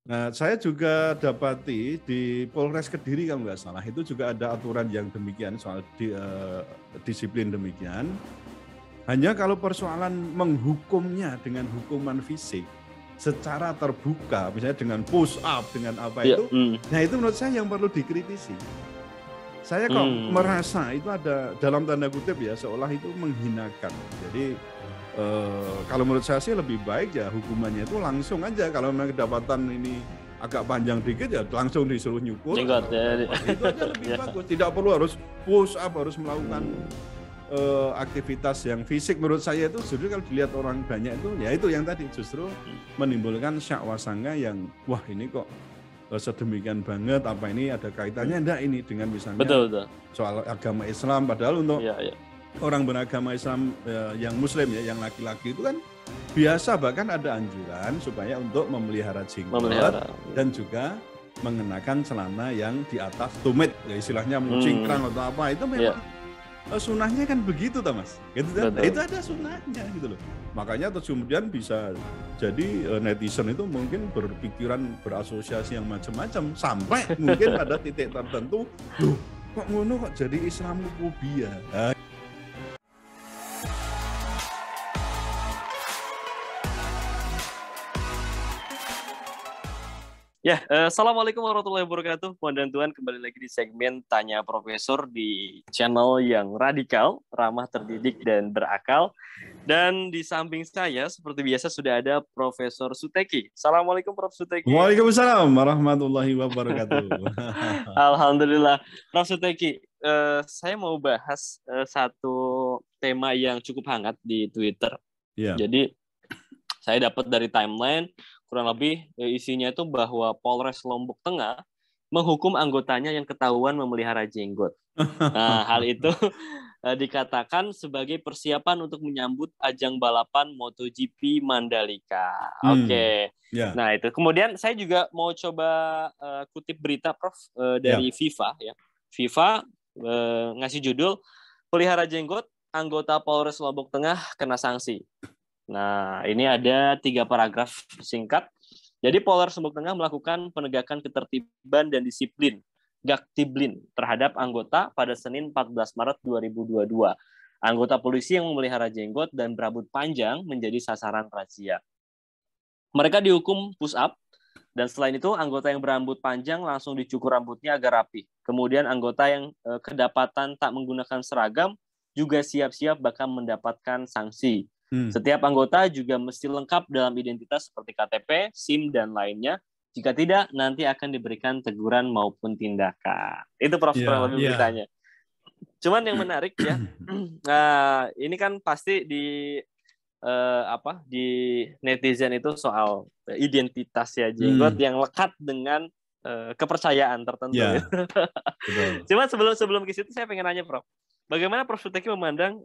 Nah, saya juga dapati di Polres Kediri kalau nggak salah itu juga ada aturan yang demikian soal disiplin demikian. Hanya kalau persoalan menghukumnya dengan hukuman fisik secara terbuka, misalnya dengan push up, dengan apa Ya, itu, nah itu menurut saya yang perlu dikritisi. Saya kok merasa itu ada dalam tanda kutip ya seolah itu menghinakan. Jadi kalau menurut saya sih lebih baik ya hukumannya itu langsung aja. Kalau memang kedapatan ini agak panjang dikit ya langsung disuruh nyukur jenggot atau ya. apa. Itu aja lebih Ya. bagus. Tidak perlu harus push up, harus melakukan aktivitas yang fisik. Menurut saya itu justru kalau dilihat orang banyak itu ya itu yang tadi justru menimbulkan syak wasangka yang wah ini kok sedemikian banget, apa ini ada kaitannya enggak ini dengan misalnya Betul. soal agama Islam, padahal untuk Ya. orang beragama Islam yang muslim ya, yang laki-laki itu kan biasa bahkan ada anjuran supaya untuk memelihara jenggot dan juga mengenakan celana yang di atas tumit, ya istilahnya cingkrang atau apa, itu memang sunahnya kan begitu toh Mas, gitu kan? Itu ada sunahnya gitu loh. Makanya terus kemudian bisa jadi netizen itu mungkin berpikiran berasosiasi yang macam-macam sampai mungkin pada titik tertentu, loh kok ngono kok jadi Islamofobia. Ya, assalamualaikum warahmatullahi wabarakatuh. Puan dan Tuan, kembali lagi di segmen Tanya Profesor di channel yang radikal, ramah, terdidik, dan berakal. Dan di samping saya, seperti biasa, sudah ada Profesor Suteki. Assalamualaikum, Prof. Suteki. Waalaikumsalam warahmatullahi wabarakatuh. Alhamdulillah. Prof. Suteki, saya mau bahas satu tema yang cukup hangat di Twitter. Yeah. Jadi, saya dapat dari timeline, kurang lebih isinya itu bahwa Polres Lombok Tengah menghukum anggotanya yang ketahuan memelihara jenggot. Nah, hal itu dikatakan sebagai persiapan untuk menyambut ajang balapan MotoGP Mandalika. Oke. Yeah. Nah, itu. Kemudian saya juga mau coba kutip berita, Prof, dari FIFA. Ya. FIFA ngasih judul, pelihara jenggot, anggota Polres Lombok Tengah kena sanksi. Nah, ini ada 3 paragraf singkat. Jadi Polres Lombok Tengah melakukan penegakan ketertiban dan disiplin Gaktiblin terhadap anggota pada Senin 14 Maret 2022. Anggota polisi yang memelihara jenggot dan berambut panjang menjadi sasaran razia. Mereka dihukum push up, dan selain itu anggota yang berambut panjang langsung dicukur rambutnya agar rapi. Kemudian anggota yang kedapatan tak menggunakan seragam juga siap-siap bakal mendapatkan sanksi. Setiap anggota juga mesti lengkap dalam identitas seperti KTP, SIM, dan lainnya. Jika tidak, nanti akan diberikan teguran maupun tindakan. Itu Prof. lebih beritanya. Cuman yang menarik ya, ini kan pasti di netizen itu soal identitas ya jenggot yang lekat dengan kepercayaan tertentu. Yeah. Cuman sebelum ke situ saya pengen nanya Prof. Bagaimana Prof. Suteki memandang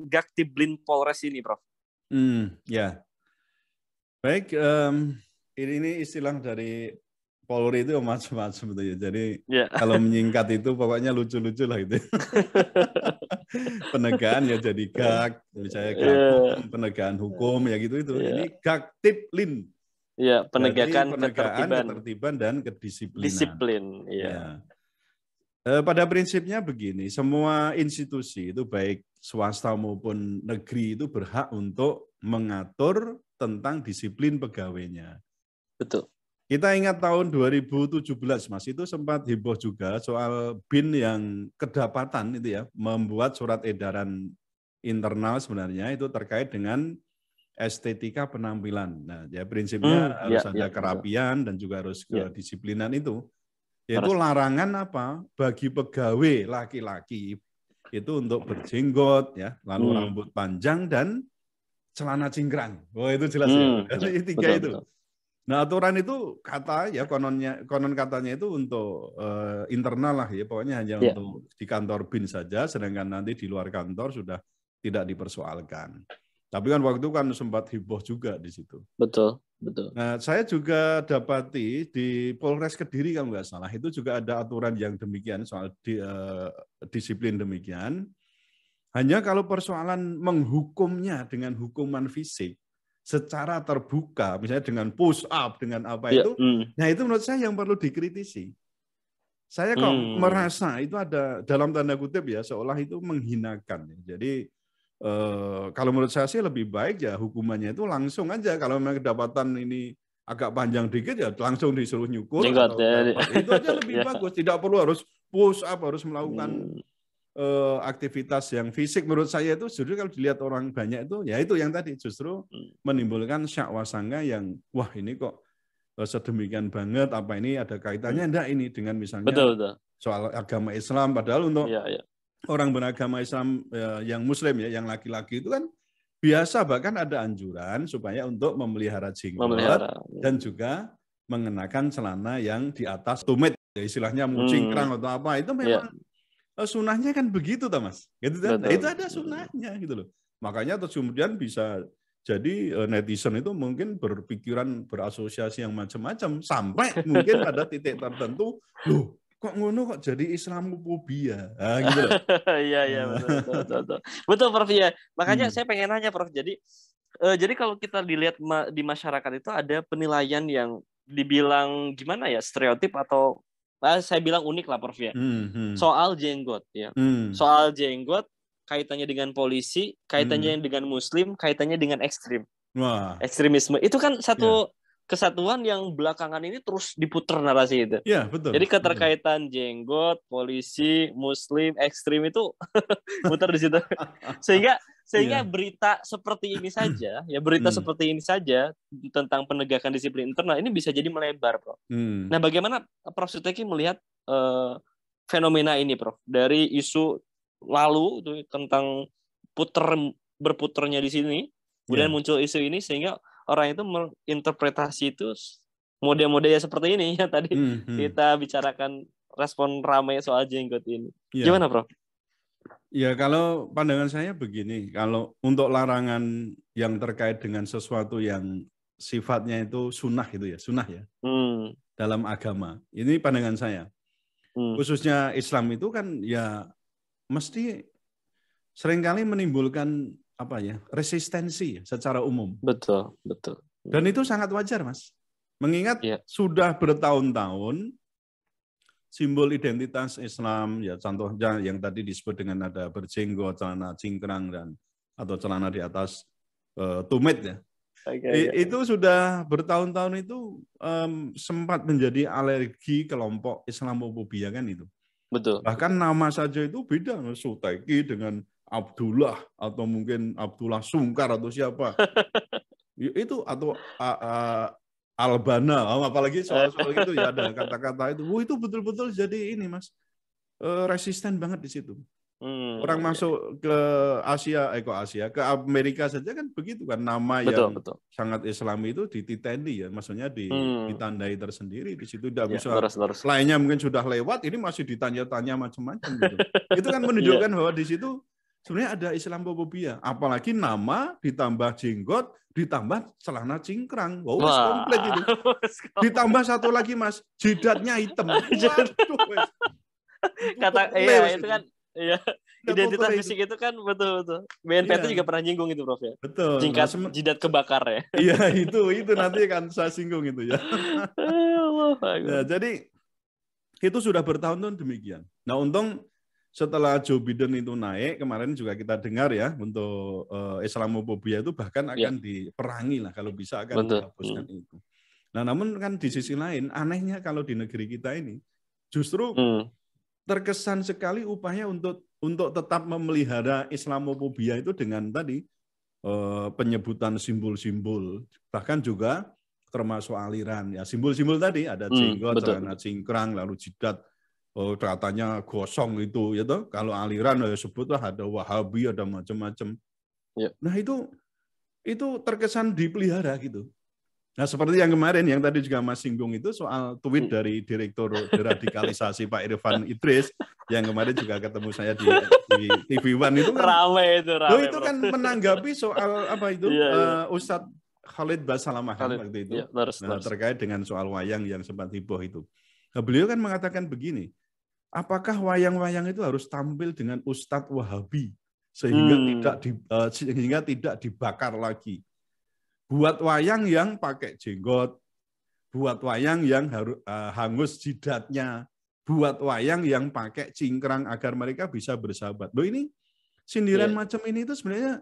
Gaktiblin Polres ini, Prof? Ya. Baik, ini istilah dari Polri itu macam-macam gitu ya. Jadi kalau menyingkat itu pokoknya lucu-lucu lah itu. Penegaan ya jadi gak, misalnya penegaan hukum ya gitu itu. Ini Gaktiblin. Iya, penegakan ketertiban dan kedisiplinan. Disiplin, iya. Pada prinsipnya begini, semua institusi itu baik swasta maupun negeri itu berhak untuk mengatur tentang disiplin pegawainya. Betul. Kita ingat tahun 2017 Mas, itu sempat heboh juga soal BIN yang kedapatan itu ya, membuat surat edaran internal sebenarnya itu terkait dengan estetika penampilan. Nah, ya prinsipnya harus ada kerapian dan juga harus kedisiplinan itu. Yaitu larangan apa? Bagi pegawai laki-laki itu untuk berjenggot ya, lalu rambut panjang dan celana cingkrang. Oh, itu jelas ya. Ini 3 itu. Nah, aturan itu konon katanya itu untuk internal lah ya, pokoknya hanya untuk di kantor BIN saja, sedangkan nanti di luar kantor sudah tidak dipersoalkan. Tapi kan waktu itu kan sempat heboh juga di situ. Betul. Nah, saya juga dapati di Polres Kediri kalau nggak salah itu juga ada aturan yang demikian soal disiplin demikian. Hanya kalau persoalan menghukumnya dengan hukuman fisik secara terbuka, misalnya dengan push up, dengan apa Ya. itu, nah itu menurut saya yang perlu dikritisi. Saya kok merasa itu ada dalam tanda kutip ya, seolah itu menghinakan. Jadi kalau menurut saya sih lebih baik ya hukumannya itu langsung aja. Kalau memang kedapatan ini agak panjang dikit ya langsung disuruh nyukur Jenggot, atau ya. dapat. Itu aja lebih Ya. bagus. Tidak perlu harus push up, harus melakukan aktivitas yang fisik. Menurut saya itu justru kalau dilihat orang banyak itu, ya itu yang tadi justru menimbulkan syak wasangka yang wah ini kok sedemikian banget, apa ini ada kaitannya enggak ini dengan misalnya Betul. soal agama Islam, padahal untuk Ya. orang beragama Islam yang muslim ya, yang laki-laki itu kan biasa bahkan ada anjuran supaya untuk memelihara jenggot dan juga mengenakan celana yang di atas tumit, ya istilahnya cingkrang atau apa, itu memang sunahnya kan begitu toh Mas. Gitu kan? Nah, itu ada sunahnya gitu loh. Makanya terus kemudian bisa jadi netizen itu mungkin berpikiran berasosiasi yang macam-macam sampai mungkin pada titik tertentu, loh kok ngono kok jadi Islamofobia. Nah, gitu loh. Iya betul. Betul Prof ya. Makanya saya pengen nanya Prof. Jadi kalau kita dilihat di masyarakat itu ada penilaian yang dibilang gimana ya, stereotip atau saya bilang unik lah Prof ya. Soal jenggot ya. Soal jenggot kaitannya dengan polisi, kaitannya dengan muslim, kaitannya dengan ekstrim. Wah. Ekstremisme. Itu kan satu kesatuan yang belakangan ini terus diputar narasi itu. Iya, betul. Jadi keterkaitan jenggot, polisi, muslim, ekstrim itu muter di situ. Sehingga berita seperti ini saja, ya berita seperti ini saja tentang penegakan disiplin internal ini bisa jadi melebar, Prof. Nah, bagaimana Prof Suteki melihat fenomena ini, Prof? Dari isu lalu itu tentang berputarnya di sini, kemudian muncul isu ini sehingga orang itu menginterpretasi itu mode-mode ya seperti ini ya tadi kita bicarakan respon ramai soal jenggot ini. Gimana, Prof? Ya, kalau pandangan saya begini, kalau untuk larangan yang terkait dengan sesuatu yang sifatnya itu sunnah itu ya, sunnah ya, dalam agama. Ini pandangan saya. Khususnya Islam itu kan ya mesti seringkali menimbulkan apa ya, resistensi secara umum. Betul. Dan itu sangat wajar, Mas. Mengingat sudah bertahun-tahun simbol identitas Islam, ya contohnya yang tadi disebut dengan ada berjenggot, celana cingkrang dan atau celana di atas tumit ya. Itu sudah bertahun-tahun itu sempat menjadi alergi kelompok Islamofobia kan itu. Betul. Bahkan nama saja itu beda, Suteki dengan Abdullah atau mungkin Abdullah Sungkar atau siapa. Itu atau Albana, apalagi soal-soal gitu ya ada kata-kata itu. Itu betul-betul jadi ini Mas, resisten banget di situ. Orang masuk ke ke Amerika saja kan begitu kan, nama yang sangat Islami itu dititeni ya, maksudnya ditandai tersendiri di situ, tidak bisa lainnya mungkin sudah lewat, ini masih ditanya-tanya macam-macam gitu. Itu kan menunjukkan bahwa di situ sebenarnya ada Islamofobia, apalagi nama ditambah jenggot, ditambah celana cingkrang, wow, komplit itu. Ditambah satu lagi Mas, jidatnya hitam. Waduh, itu kan. Iya, identitas fisik itu kan betul. BNPT juga pernah nyinggung itu, Prof ya. Betul. Jidat kebakar ya. Iya, itu nanti kan saya singgung itu ya. Nah, jadi itu sudah bertahun-tahun demikian. Nah, untung setelah Joe Biden itu naik, kemarin juga kita dengar ya, untuk Islamofobia itu bahkan akan diperangi lah, kalau bisa akan dihapuskan itu. Nah, namun kan di sisi lain, anehnya kalau di negeri kita ini, justru terkesan sekali upaya untuk tetap memelihara Islamofobia itu dengan tadi penyebutan simbol-simbol, bahkan juga termasuk aliran ya, simbol-simbol tadi ada jenggot, celana cingkrang, lalu jidat katanya gosong itu ya toh. Kalau aliran ya sebutlah ada Wahabi, ada macam-macam. Nah, itu terkesan dipelihara gitu. Nah, seperti yang kemarin, yang tadi juga Mas singgung itu soal tweet dari Direktur Deradikalisasi Pak Irfan Idris, yang kemarin juga ketemu saya di TV One itu kan. Rame itu kan menanggapi soal apa itu, Ustadz Khalid Basalamah kan waktu itu. Nah, terkait dengan soal wayang yang sempat heboh itu. Nah, beliau kan mengatakan begini, apakah wayang-wayang itu harus tampil dengan Ustadz Wahabi sehingga tidak dibakar lagi? buat wayang yang pakai jenggot, buat wayang yang hangus jidatnya, buat wayang yang pakai cingkrang agar mereka bisa bersahabat. Loh, ini sindiran macam ini itu sebenarnya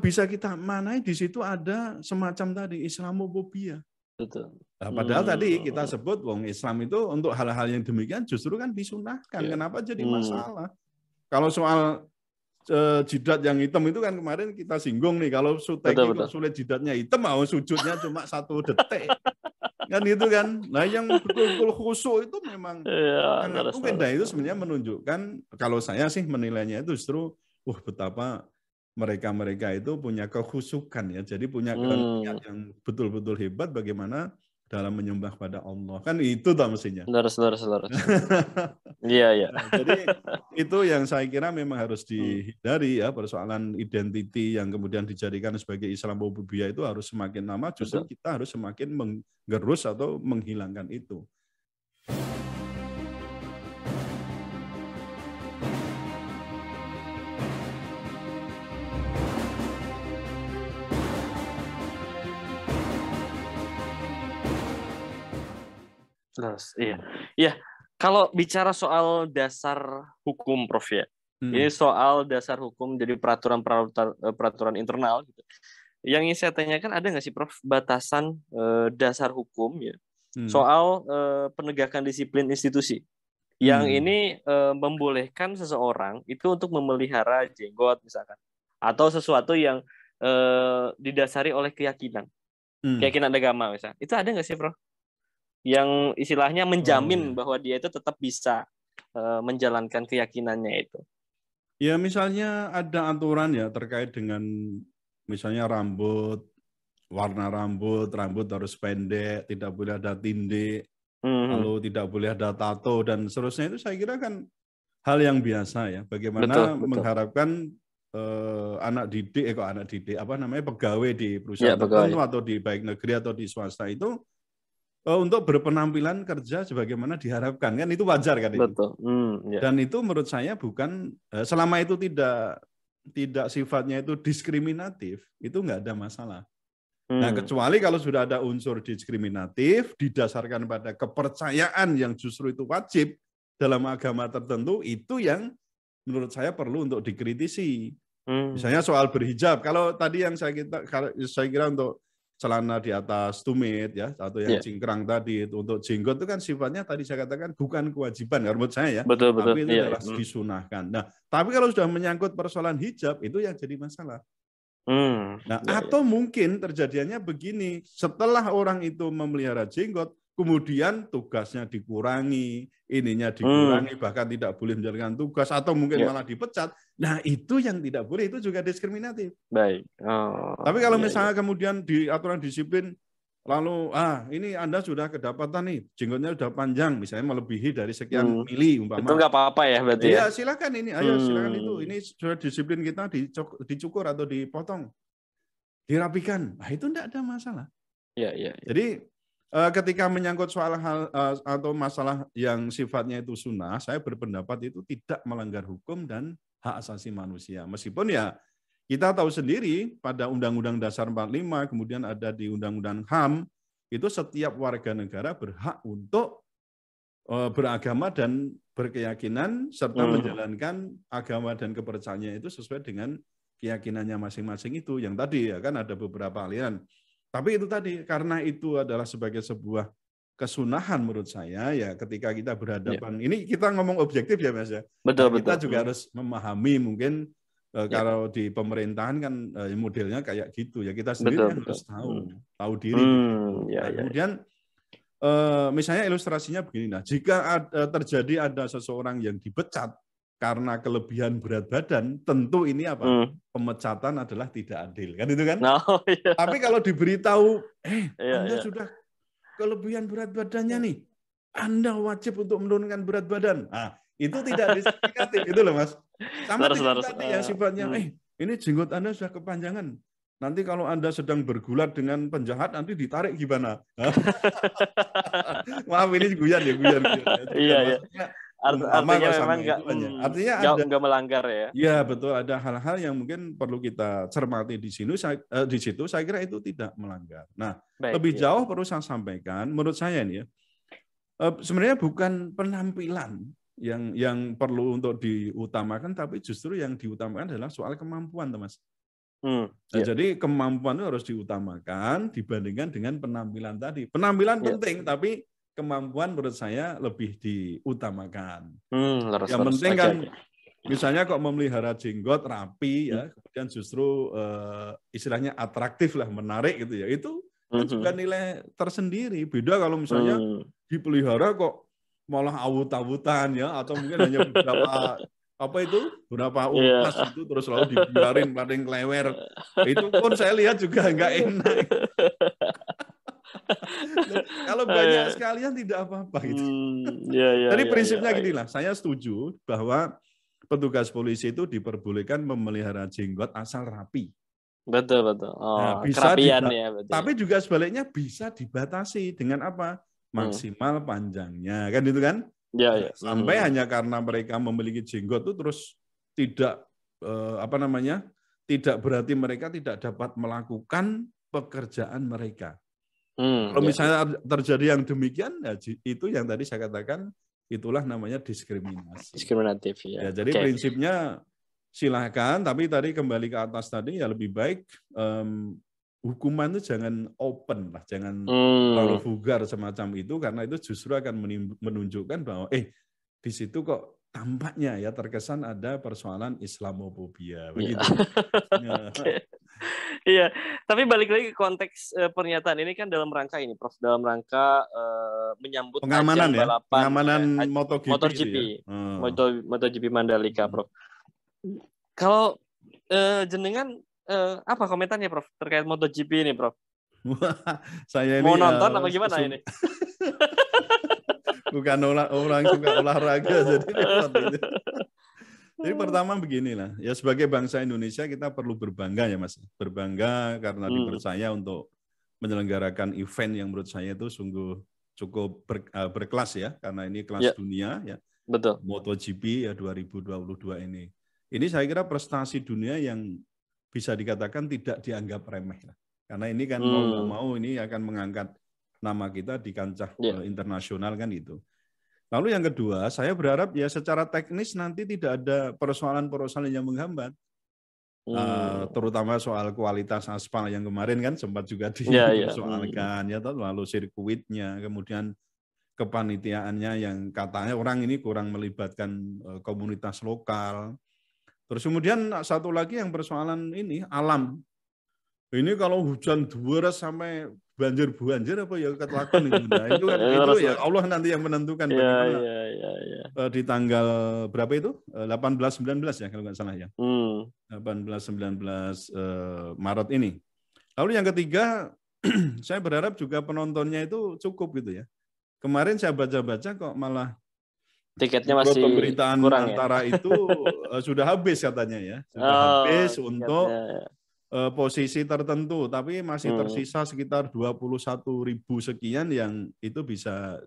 bisa kita manai di situ ada semacam tadi Islamofobia. Betul. Nah, padahal tadi kita sebut wong Islam itu untuk hal-hal yang demikian justru kan disunahkan. Kenapa jadi masalah? Kalau soal jidat yang hitam itu kan kemarin kita singgung nih, kalau Suteki kok sulit jidatnya hitam, mau sujudnya cuma 1 detik. Kan itu kan. Nah, yang betul-betul khusyuk itu memang sangat mungkin. Nah, itu sebenarnya menunjukkan, kalau saya sih menilainya itu justru betapa mereka itu punya kekhusyukan ya. Jadi punya niat yang betul-betul hebat bagaimana dalam menyembah pada Allah. Kan itu tak mestinya. Laras. Iya. Nah, jadi itu yang saya kira memang harus dihindari ya, persoalan identiti yang kemudian dijadikan sebagai Islamofobia itu harus semakin lama justru kita harus semakin menggerus atau menghilangkan itu. Iya. Kalau bicara soal dasar hukum, Prof ya, ini soal dasar hukum jadi peraturan internal gitu. Yang ingin saya tanyakan, ada nggak sih, Prof, batasan dasar hukum ya soal penegakan disiplin institusi yang ini membolehkan seseorang itu untuk memelihara jenggot misalkan, atau sesuatu yang didasari oleh keyakinan agama misalnya. Itu ada nggak sih, Prof? Yang istilahnya menjamin bahwa dia itu tetap bisa menjalankan keyakinannya itu. Ya, misalnya ada aturan ya terkait dengan misalnya warna rambut harus pendek, tidak boleh ada tindik, lalu tidak boleh ada tato dan seterusnya, itu saya kira kan hal yang biasa ya. Bagaimana betul. Mengharapkan pegawai di perusahaan tertentu atau di baik negeri atau di swasta itu untuk berpenampilan kerja sebagaimana diharapkan, kan itu wajar kan itu. Betul. Dan itu menurut saya bukan selama itu tidak sifatnya itu diskriminatif, itu nggak ada masalah. Nah, kecuali kalau sudah ada unsur diskriminatif didasarkan pada kepercayaan yang justru itu wajib dalam agama tertentu, itu yang menurut saya perlu untuk dikritisi. Misalnya soal berhijab. Kalau tadi yang saya kira untuk celana di atas tumit ya, atau yang cingkrang tadi, untuk jenggot itu kan sifatnya tadi saya katakan bukan kewajiban menurut saya ya, tapi itu adalah disunahkan. Nah, tapi kalau sudah menyangkut persoalan hijab itu yang jadi masalah. Atau mungkin terjadinya begini, setelah orang itu memelihara jenggot, kemudian tugasnya dikurangi, ininya dikurangi, bahkan tidak boleh menjalankan tugas, atau mungkin malah dipecat. Nah, itu yang tidak boleh, itu juga diskriminatif. Baik. Tapi kalau misalnya kemudian di aturan disiplin, lalu ini Anda sudah kedapatan nih, jenggotnya sudah panjang, misalnya melebihi dari sekian mili umpama. Itu nggak apa-apa ya berarti ya? Silakan ini, ayo silakan ini sudah disiplin kita dicukur atau dipotong, dirapikan. Nah, itu tidak ada masalah. Iya. Jadi ketika menyangkut soal hal atau masalah yang sifatnya itu sunnah, saya berpendapat itu tidak melanggar hukum dan hak asasi manusia. Meskipun ya kita tahu sendiri pada Undang-Undang Dasar 45, kemudian ada di Undang-Undang HAM, itu setiap warga negara berhak untuk beragama dan berkeyakinan serta menjalankan agama dan kepercayaannya itu sesuai dengan keyakinannya masing-masing itu. Yang tadi ya kan ada beberapa aliran. Tapi itu tadi, karena itu adalah sebagai sebuah kesunahan menurut saya ya, ketika kita berhadapan, ini kita ngomong objektif ya Mas ya. Betul. Kita juga harus memahami mungkin kalau di pemerintahan kan modelnya kayak gitu ya, kita sendiri harus tahu diri. Kemudian misalnya ilustrasinya begini, nah jika terjadi ada seseorang yang dipecat karena kelebihan berat badan, tentu ini pemecatan adalah tidak adil, kan itu kan? Tapi kalau diberitahu, Anda sudah kelebihan berat badannya nih, Anda wajib untuk menurunkan berat badan. Nah, itu tidak diskriminatif, itu loh Mas. Sama dengan tadi yang sifatnya, ini jenggot Anda sudah kepanjangan. Nanti kalau Anda sedang bergulat dengan penjahat, nanti ditarik gimana? Maaf, ini guyan. Iya. Artinya memang artinya nggak melanggar ya. Ya betul, ada hal-hal yang mungkin perlu kita cermati di sini. Di situ saya kira itu tidak melanggar. Nah, lebih jauh perlu saya sampaikan, menurut saya ini ya, sebenarnya bukan penampilan yang perlu untuk diutamakan, tapi justru yang diutamakan adalah soal kemampuan, Mas. Jadi kemampuan itu harus diutamakan dibandingkan dengan penampilan tadi. Penampilan penting, tapi kemampuan menurut saya lebih diutamakan. Yang penting kan, misalnya kok memelihara jenggot rapi ya, kemudian justru istilahnya atraktif lah, menarik gitu ya. Itu kan juga nilai tersendiri. Beda kalau misalnya dipelihara kok malah awut-awutan ya, atau mungkin hanya berapa upas itu terus selalu dibiarin paling klewer. Itu pun saya lihat juga nggak enak. Kalau banyak sekalian tidak apa-apa gitu. Jadi prinsipnya ginilah, saya setuju bahwa petugas polisi itu diperbolehkan memelihara jenggot asal rapi. Betul. Kerapian ya. Betul. Tapi juga sebaliknya bisa dibatasi dengan apa? Maksimal panjangnya, kan itu kan? Sampai hanya karena mereka memiliki jenggot itu terus tidak tidak berarti mereka tidak dapat melakukan pekerjaan mereka. Kalau misalnya terjadi yang demikian, ya itu yang tadi saya katakan, itulah namanya diskriminasi. Diskriminatif ya. Jadi prinsipnya silahkan, tapi tadi kembali ke atas tadi ya lebih baik hukuman itu jangan open lah, jangan terlalu vulgar semacam itu, karena itu justru akan menunjukkan bahwa di situ kok tampaknya ya terkesan ada persoalan Islamofobia begitu. Iya, tapi balik lagi ke konteks pernyataan ini kan dalam rangka ini, Prof, dalam rangka menyambut pengamanan ajang balapan pengamanan MotoGP, MotoGP Mandalika, Prof. Kalau jenengan apa komentarnya, Prof, terkait MotoGP ini, Prof? Saya ini mau nonton apa gimana ini? Bukan orang suka olahraga jadi repot gitu. Jadi pertama beginilah, ya sebagai bangsa Indonesia kita perlu berbangga ya Mas. Berbangga karena dipercaya untuk menyelenggarakan event yang menurut saya itu sungguh cukup berkelas ya, karena ini kelas dunia ya. Betul. MotoGP ya 2022 ini. Ini saya kira prestasi dunia yang bisa dikatakan tidak dianggap remeh lah. Karena ini kan mau nggak mau ini akan mengangkat nama kita di kancah internasional kan itu. Lalu yang kedua, saya berharap ya secara teknis nanti tidak ada persoalan-persoalan yang menghambat. Terutama soal kualitas aspal yang kemarin kan sempat juga dipersoalkan, ya, lalu sirkuitnya, kemudian kepanitiaannya yang katanya orang ini kurang melibatkan komunitas lokal. Terus kemudian satu lagi yang persoalan ini alam. Ini kalau hujan deras sampai banjir apa ya kelakuan itu. Nah, itu kan itu ya Allah nanti yang menentukan bagaimana. Di tanggal berapa itu? 18-19 ya kalau nggak salah ya. 18-19 Maret ini. Lalu yang ketiga, saya berharap juga penontonnya itu cukup gitu ya. Kemarin saya baca-baca kok malah tiketnya masih pemberitaan kurang antara ya? Itu sudah habis katanya ya. Sudah habis untuk posisi tertentu, tapi masih tersisa sekitar 21.000 sekian yang itu bisa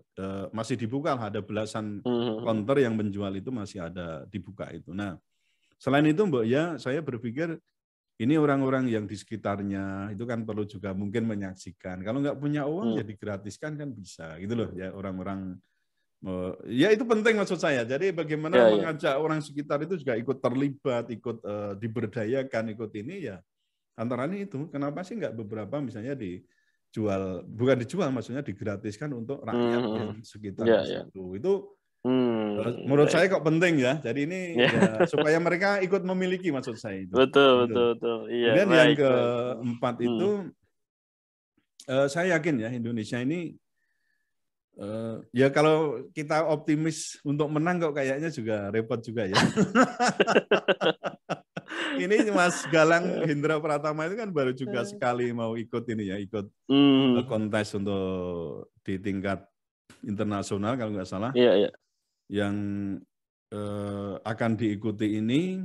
masih dibuka, ada belasan counter yang menjual itu masih ada dibuka itu. Nah, selain itu Mbak ya, saya berpikir ini orang-orang yang di sekitarnya itu kan perlu juga mungkin menyaksikan. Kalau nggak punya uang ya digratiskan kan bisa, gitu loh ya orang-orang. Ya itu penting maksud saya. Jadi bagaimana mengajak orang sekitar itu juga ikut terlibat, ikut diberdayakan, ikut ini ya. Antara ini itu, kenapa sih nggak beberapa misalnya dijual, bukan dijual, maksudnya digratiskan untuk rakyat yang sekitar situ. Itu menurut saya kok penting ya. Jadi ini ya, supaya mereka ikut memiliki maksud saya itu. Betul. Iya. Kemudian yang keempat itu, saya yakin ya Indonesia ini, ya kalau kita optimis untuk menang kok kayaknya juga repot juga ya. Ini Mas Galang Hendra Pratama itu kan baru juga sekali mau ikut ini ya, ikut kontes untuk di tingkat internasional kalau nggak salah. Iya. Yang akan diikuti ini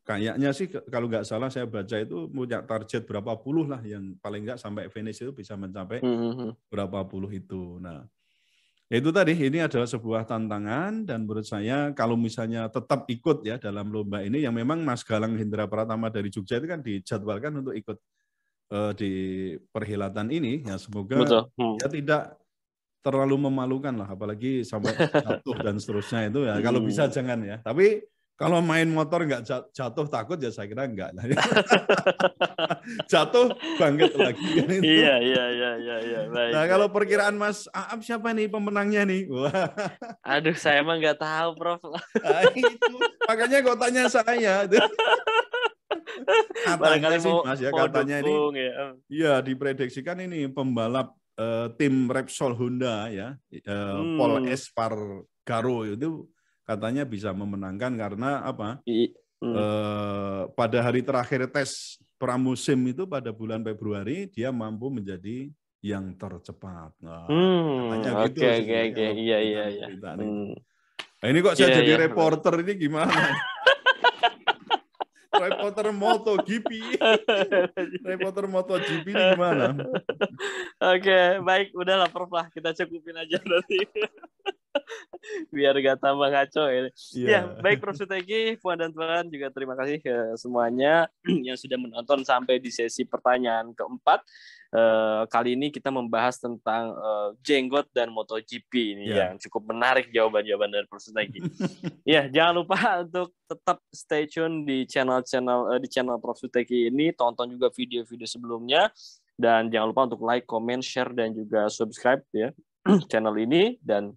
kayaknya sih kalau nggak salah saya baca itu punya target berapa puluh lah, yang paling nggak sampai finish itu bisa mencapai berapa puluh itu. Nah, Itu tadi, ini adalah sebuah tantangan dan menurut saya kalau misalnya tetap ikut ya dalam lomba ini, yang memang Mas Galang Hendra Pratama dari Jogja itu kan dijadwalkan untuk ikut di perhelatan ini, ya semoga Betul. ya tidak terlalu memalukan lah, apalagi sampai jatuh dan seterusnya itu ya. Kalau bisa jangan ya. Tapi kalau main motor nggak jatuh takut ya saya kira enggak lah. Jatuh bangkit lagi kan itu. Iya. Baik, Nah kalau baik. perkiraan Mas Aap siapa nih pemenangnya nih? Wah. Aduh, saya emang nggak tahu, Prof. Nah, itu makanya kok tanya saya. Katanya Barangkali sih mau Mas ya, mau katanya ini dukung ya. ya diprediksikan ini pembalap tim Repsol Honda ya, Paul Espargaro itu katanya bisa memenangkan karena apa? Pada hari terakhir tes pramusim itu pada bulan Februari dia mampu menjadi yang tercepat. Nah, katanya gitu Oke. sih kalau Iya. berita itu. Nah, ini kok saya jadi reporter ini gimana? Reporter MotoGP. Reporter MotoGP ini gimana? Oke, baik. Udahlah, Prof lah. Kita cukupin aja nanti. Biar gak tambah ngaco ini. Ya, baik Prof Suteki, Puan dan Tuan juga terima kasih semuanya yang sudah menonton sampai di sesi pertanyaan keempat. Kali ini kita membahas tentang jenggot dan MotoGP ini yang cukup menarik jawaban-jawaban dari Prof Suteki. Ya, jangan lupa untuk tetap stay tune di channel Prof Suteki ini, tonton juga video-video sebelumnya dan jangan lupa untuk like, comment, share dan juga subscribe ya channel ini dan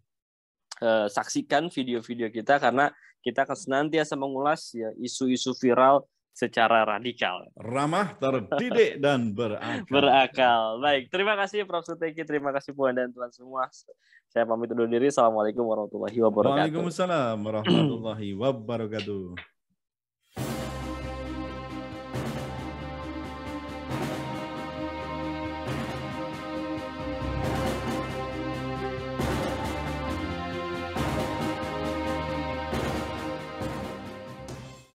saksikan video-video kita karena kita akan senantiasa mengulas ya isu-isu viral secara radikal. Ramah, terdidik, dan berakal. Baik, terima kasih Prof Suteki, terima kasih Puan dan Tuan semua. Saya pamit undur diri. Assalamualaikum warahmatullahi wabarakatuh. Waalaikumsalam warahmatullahi wabarakatuh.